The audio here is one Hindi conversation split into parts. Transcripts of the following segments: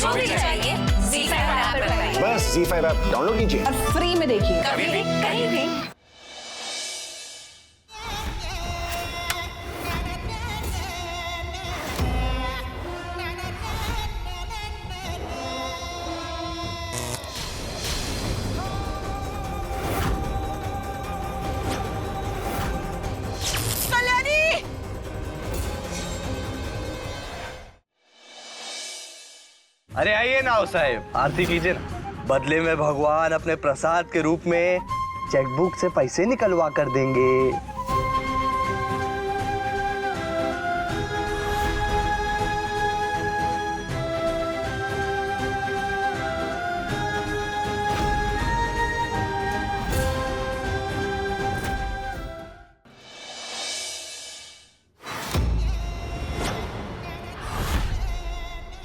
जो भी चाहिए ZEE5 ऐप पर पाइए। बस ZEE5 ऐप डाउनलोड कीजिए और फ्री में देखिए कभी भी कहीं भी। अरे आइए नाव साहब, आरती कीजिए ना। बदले में भगवान अपने प्रसाद के रूप में चेकबुक से पैसे निकलवा कर देंगे।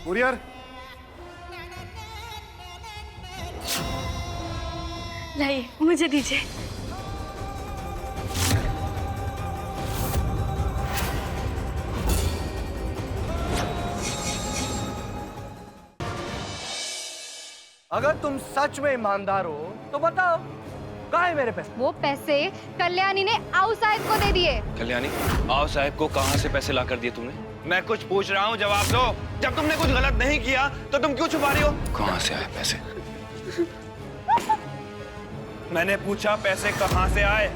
कुरियर लाइए, मुझे दीजिए। अगर तुम सच में ईमानदार हो तो बताओ, कहाँ है मेरे पैसे? वो पैसे कल्याणी ने आऊ साहब को दे दिए। कल्याणी, आओ साहब को कहाँ से पैसे ला कर दिए तुमने? मैं कुछ पूछ रहा हूँ, जवाब दो। जब तुमने कुछ गलत नहीं किया तो तुम क्यों छुपा रही हो? कहाँ से आए पैसे? मैंने पूछा पैसे कहाँ से आए?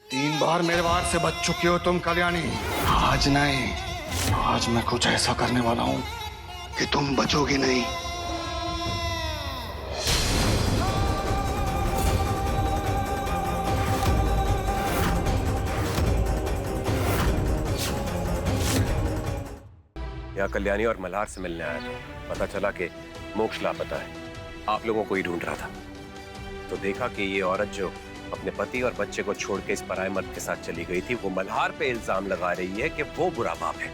3 बार मेरे वार से बच चुकी हो तुम कल्याणी। आज नहीं, आज मैं कुछ ऐसा करने वाला हूँ कि तुम बचोगी नहीं। यहाँ कल्याणी और मल्हार से मिलने आया था। पता चला कि मोक्ष लापता है। आप लोगों को ही ढूंढ रहा था, तो देखा कि ये औरत जो अपने पति और बच्चे को छोड़ के इस पराये मर्द के साथ चली गई थी, वो मल्हार पे इल्जाम लगा रही है कि वो बुरा बाप है।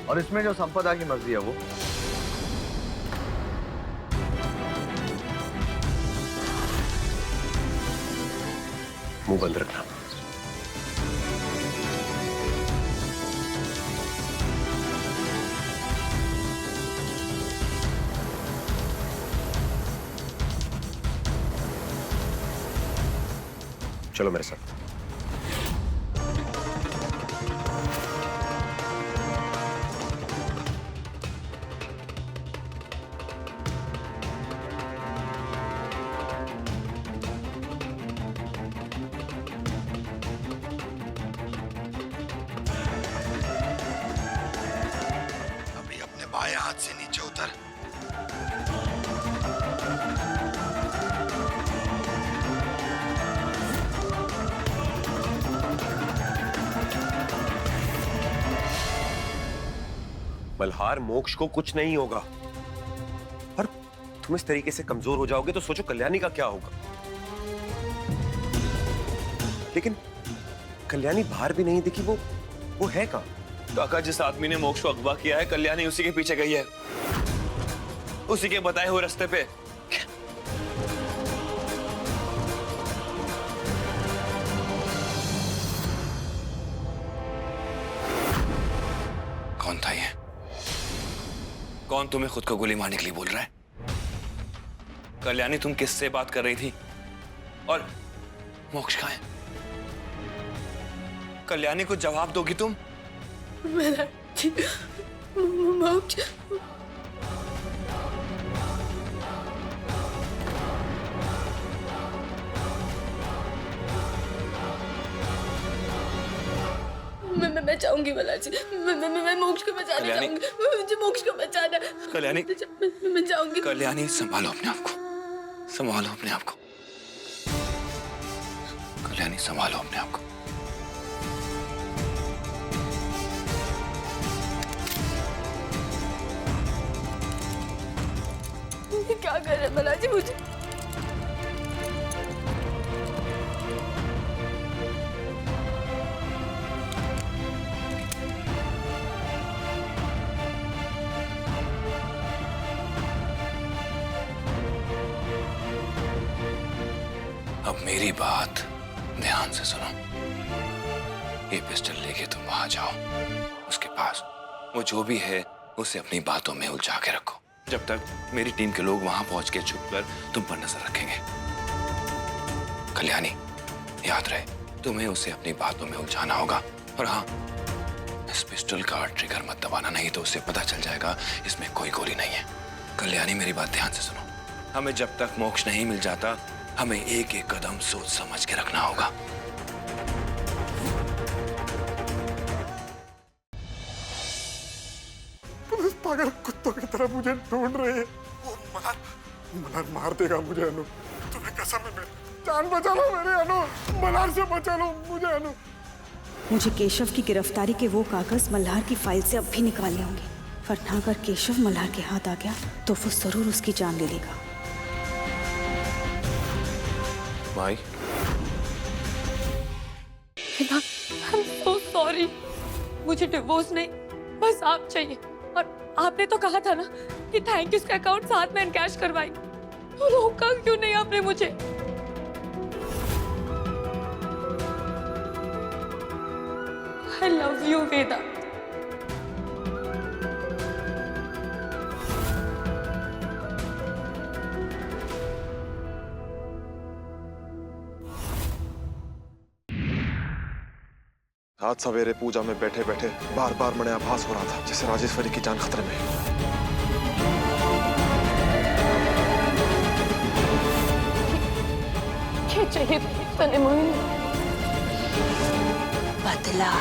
और इसमें जो संपदा की मर्जी है वो? मुंह बंद रखना। चलो मेरे साथ। अभी अपने बाएं हाथ से नीचे उतर। मल्हार, मोक्ष को कुछ नहीं होगा, पर तुम इस तरीके से कमजोर हो जाओगे तो सोचो कल्याणी का क्या होगा। लेकिन कल्याणी बाहर भी नहीं दिखी, वो है कहाँ? काका, जिस आदमी ने मोक्ष को अगवा किया है, कल्याणी उसी के पीछे गई है, उसी के बताए हुए रास्ते पे। कौन था ये? कौन तुम्हें खुद को गोली मारने के लिए बोल रहा है? कल्याणी, तुम किससे बात कर रही थी? और मोक्ष कहाँ है? कल्याणी को जवाब दोगी तुम? मोक्ष, मैं चाहूंगी मल्हार जी, मैं मोक्ष को बचाना चाहूंगी। मुझे मोक्ष को बचाना। कल्याणी, मैं चाहूंगी। कल्याणी, संभालो अपने आप को, संभालो अपने आप को। कल्याणी, संभालो अपने आप को। क्या कर रहे हैं मल्हार जी? मुझे अब मेरी बात ध्यान से सुनो। ये पिस्टल लेके तुम वहां जाओ, उसके पास वो जो भी है उसे अपनी बातों में उलझा के रखो, जब तक मेरी टीम के लोग वहां पहुंच के छुप कर तुम पर नजर रखेंगे। कल्याणी, याद रहे तुम्हें उसे अपनी बातों में उलझाना होगा। और हाँ, इस पिस्टल का ट्रिगर मत दबाना, नहीं तो उसे पता चल जाएगा इसमें कोई गोली नहीं है। कल्याणी, मेरी बात ध्यान से सुनो। हमें जब तक मोक्ष नहीं मिल जाता, हमें एक एक कदम सोच समझ के रखना होगा। पागल कुत्तों की तरह मुझे ढूंढ रहे हैं। वो मल्हार मल्हार मार देगा मुझे। अनु, तुम्हें कसम है, मेरी जान बचा लो मेरे अनु, मल्हार से बचा लो मुझे अनु। मुझे केशव की गिरफ्तारी के वो कागज मल्हार की फाइल से अब भी निकालने होंगे, वरना अगर केशव मल्हार के हाथ आ गया तो वो जरूर उसकी जान ले लेगा। माई, I'm so sorry। मुझे डिवोर्स नहीं, बस आप चाहिए। और आपने तो कहा था ना कि थैंक यू का अकाउंट साथ में एनकैश करवाई, तो रोका क्यों नहीं आपने मुझे? I love you, वेदा। आज सवेरे पूजा में बैठे बैठे बार बार मैंने आभास हो रहा था जैसे राजेश्वरी की जान खतरे में है। क्या चाहिए तने मोहिनी? बदला।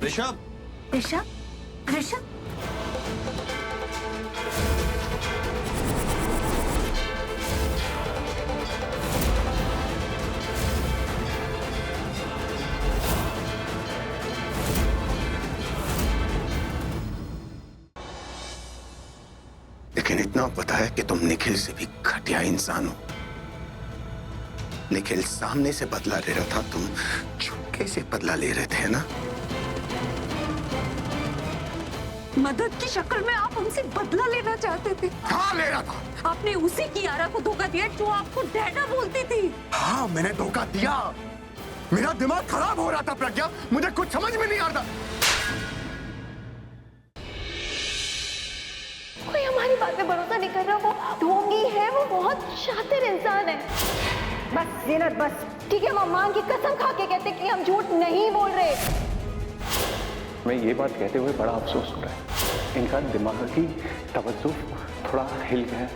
ऋषभ, ऋषभ, ऋषभ, लेकिन इतना पता है कि तुम निखिल से भी घटिया इंसान हो। निखिल सामने से बदला ले रहा था, तुम छुपके से बदला ले रहे थे ना? मदद की शक्ल में आप हमसे बदला लेना चाहते थे। हाँ, ले रहा था। आपने उसी कियारा को धोखा दिया जो आपको डैडा बोलती थी। हाँ, मैंने धोखा दिया। मेरा दिमाग खराब हो रहा था प्रज्ञा, मुझे कुछ समझ में नहीं आ रहा। कोई हमारी बात पे भरोसा नहीं कर रहा। वो ढोंगी है, वो बहुत शातिर इंसान है। बस जीनत, बस ठीक है। हम मां की कसम खा के कहते कि हम झूठ नहीं बोल रहे। मैं ये बात कहते हुए बड़ा अफसोस हो रहा है, इनका दिमाग की तवज्जो थोड़ा हिल गया है।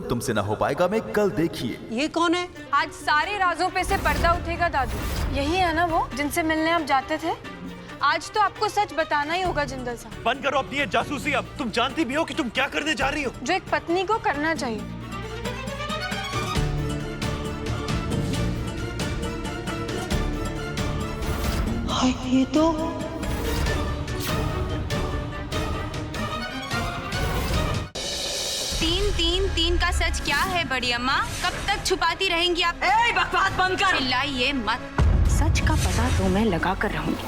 तुमसे ना हो पाएगा मैं कल देखिए। ये कौन है? आज सारे राजों पे से पर्दा उठेगा दादू। यही है ना वो जिनसे मिलने आप जाते थे? आज तो आपको सच बताना ही होगा जिंदल साहब। बंद करो अपनी ये जासूसी अब। तुम जानती भी हो कि तुम क्या करने जा रही हो। जो एक पत्नी को करना चाहिए। ये तो तीन का सच क्या है बड़ी अम्मा? कब तक छुपाती रहेंगी आप? बकवास बंद कर। चिल्लाइए मत। सच का पता तो मैं लगा कर रहूंगी।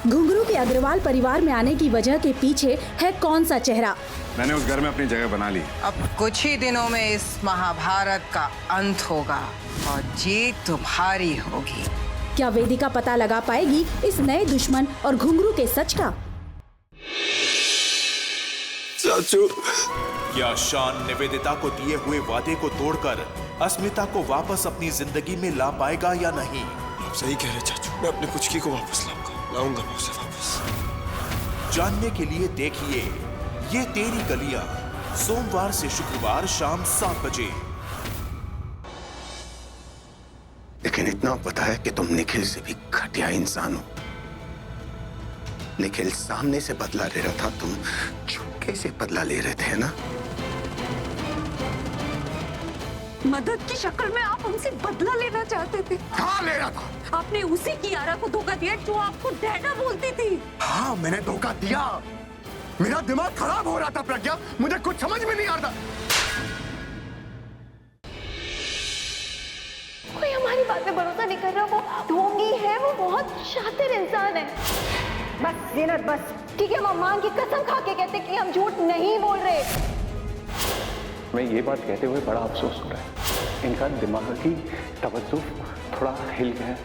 घुंघरू के अग्रवाल परिवार में आने की वजह के पीछे है कौन सा चेहरा? मैंने उस घर में अपनी जगह बना ली। अब कुछ ही दिनों में इस महाभारत का अंत होगा और जीत तुम्हारी होगी। क्या वेदिका पता लगा पाएगी इस नए दुश्मन और घुंघरू के सच का? चाचू, क्या शान निवेदिता को दिए हुए वादे को तोड़कर अस्मिता को वापस अपनी जिंदगी में ला पाएगा या नहीं? आप सही कह रहे चाचू, मैं अपनी पुचकी को वापस लाऊंगा मैं उसे वापस। जानने के लिए देखिए ये तेरी गलियां, सोमवार से शुक्रवार शाम 7 बजे। लेकिन इतना पता है कि तुम निखिल से भी घटिया इंसान हो। निखिल सामने से बदला ले रहा था, तुम छुपके से बदला ले रहे थे ना? मदद की शक्ल में आप हमसे बदला लेना चाहते थे। हाँ, ले रहा था। आपने उसी कियारा को धोखा दिया जो आपको डैडा बोलती थी। हाँ, मैंने धोखा दिया। मेरा दिमाग खराब हो रहा था प्रज्ञा, मुझे कुछ समझ में नहीं आ रहा। कोई हमारी बात पे भरोसा नहीं कर रहा। वो ढोंगी है, वो बहुत शातिर इंसान है। बस जीनत बस, ठीक है, मां की कसम खा के कहते कि हम झूठ नहीं बोल रहे। मैं ये बात कहते हुए बड़ा अफसोस हो रहा है, इनका दिमाग की तवज्जो थोड़ा हिल गया है।